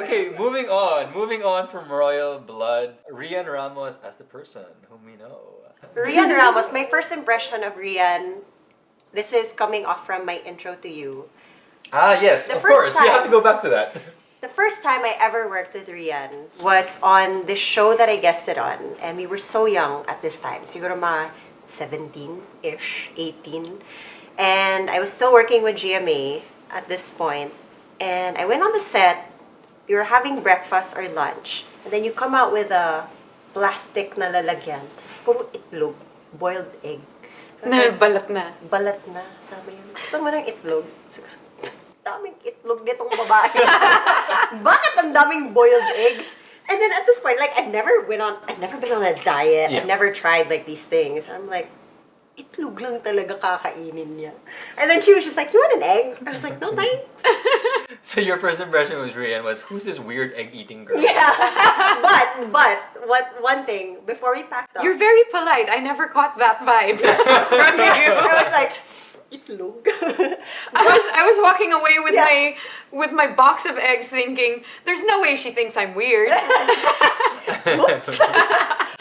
Okay, moving on. Moving on from royal blood. Rhian Ramos as the person whom we know. Rhian Ramos, my first impression of Rhian, this is coming off from my intro to you. Ah, yes, The of first course. We have to time- go back to that. The first time I ever worked with Rhian was on this show that I guested on. And we were so young at this time. Siguro mga 17-ish, 18. And I was still working with GMA at this point. And I went on the set. We were having breakfast or lunch. And then you come out with a plastic na lalagyan. Tapos puro itlog. Boiled egg. I was like, Balat na. balat na. Sabi niya, gusto mo ng itlog? Sabi ko, daming itlog nitong babae. Bakit ang daming boiled egg? And then at this point, like, I've never been on a diet. Yeah. I've never tried, like, these things. I'm like, itlog lang talaga kakainin niya. And then she was just like, you want an egg? I was like, no thanks. So your first impression was Rhian was, who's this weird egg-eating girl? Yeah. But, one thing, before we packed up, You're very polite. I never caught that vibe from you. I was like, itlog. I was walking away with Yeah. my box of eggs thinking, there's no way she thinks I'm weird. Whoops.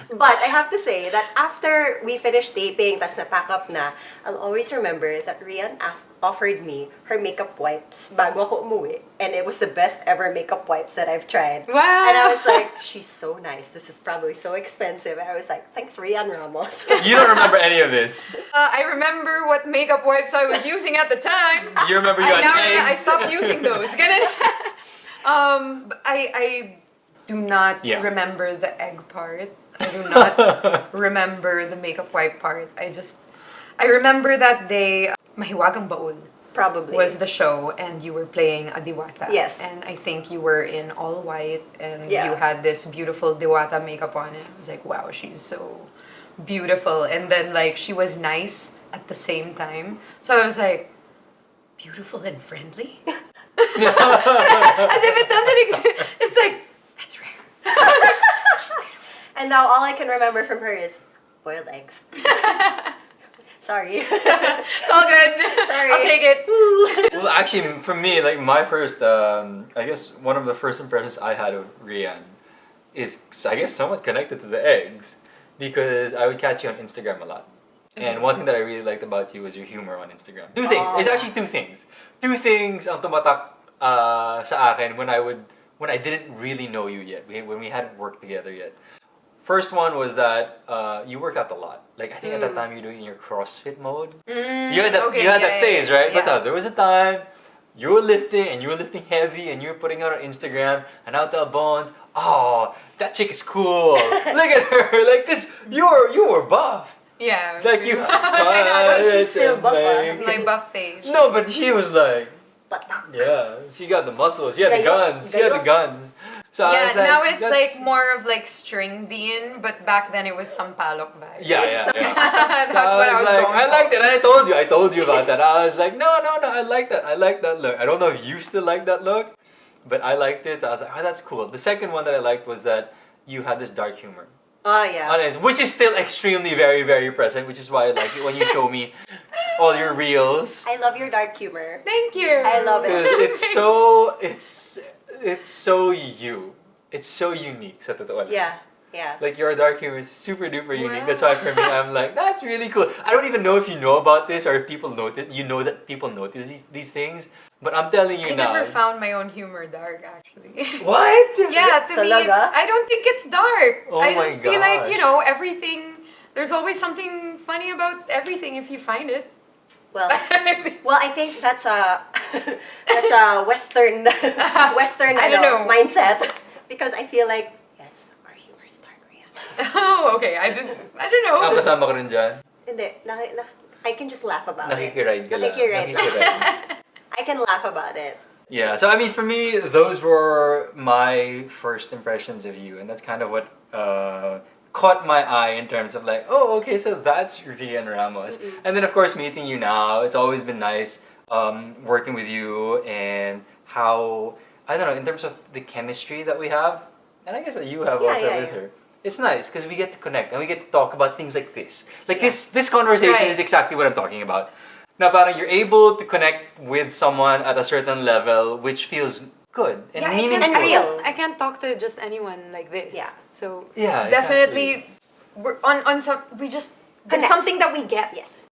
But I have to say that after we finished taping, tas na-pack up na, I'll always remember that Rhian offered me her makeup wipes bago ako umuwi. And it was the best ever makeup wipes that I've tried. Wow. And I was like, she's so nice. This is probably so expensive. And I was like, thanks, Rhian Ramos. You don't remember any of this. I remember what makeup wipes I was using at the time. You remember you had I eggs. stopped using those. I do not Yeah. remember the egg part. I do not remember the makeup wipe part. I remember that day, Mahiwagang Baon Probably. was the show and you were playing a diwata. Yes. And I think you were in all white and Yeah. you had this beautiful diwata makeup on and I was like, wow, she's so beautiful. And then like she was nice at the same time. So I was like, beautiful and friendly? As if it doesn't exist. It's like, that's rare. And now all I can remember from her is boiled eggs. Sorry. It's all good. Sorry. I'll take it. Well, actually, for me, like my first, I guess one of the first impressions I had of Rhian is, I guess, somewhat connected to the eggs, because I would catch you on Instagram a lot. And one thing that I really liked about you was your humor on Instagram. Two things. Oh. It's actually two things. Two things ang tumatak sa akin when I didn't really know you yet, when we hadn't worked together yet. First one was that you worked out a lot. Like I think at that time you were doing your CrossFit mode. You had that, okay, you had yeah, that phase, right? yeah. But there was a time you were lifting and you were lifting heavy and you were putting it on Instagram and out the bones. Oh, that chick is cool. Look at her, like, cause you were buff. Yeah. Like you. Well, she's still buff, My buff face. No, but she was like, But yeah, she got the muscles. She had the Gayo- guns. She had the guns. So I Yeah, was like, now it's that's- like more of like string bean, but back then it was sampalok vibe. Yeah. That's So what I was like, going I for. liked it, and I told you about that. I was like, no, I like that look. I don't know if you still like that look, but I liked it. So I was like, oh, that's cool. The second one that I liked was that you had this dark humor Oh, yeah. on it, which is still extremely very, very present, which is why I like it when you show me all your reels. I love your dark humor. Thank you. I love it. Because it's so you. It's so unique sa totoo lang. Yeah. Yeah. Like your dark humor is super duper unique. Wow. That's why for me, I'm like, that's really cool. I don't even know if you know about this or if people notice. You know that people notice these things, but I'm telling you I now. never found my own humor dark, actually. What? Yeah, to me, Talaga? I don't think it's dark. Oh I my just feel like, gosh. everything, there's always something funny about everything if you find it. Well, I think that's a Western I don't know. mindset, because I feel like yes, our humor is dark, Rhian. Oh, okay. I don't know. Ang kasama ko rin dyan. Hindi, I can just laugh about Nakikiride ka lang. Nakikiride lang. Nakikiride. I can laugh about it. Yeah, so I mean, for me, those were my first impressions of you, and that's kind of what caught my eye in terms of like, oh, okay, so that's Rhian Ramos. And then, of course, meeting you now, it's always been nice working with you and how, I don't know, in terms of the chemistry that we have, and I guess that you have Yeah, also yeah, with yeah. her. It's nice because we get to connect and we get to talk about things like this. Like this conversation Right. is exactly what I'm talking about. Now, parang you're able to connect with someone at a certain level which feels good and Yeah, meaningful. And real. I can't talk to just anyone like this. Yeah. So Yeah, definitely we're on some we just there's Connect. something that we get. Yes.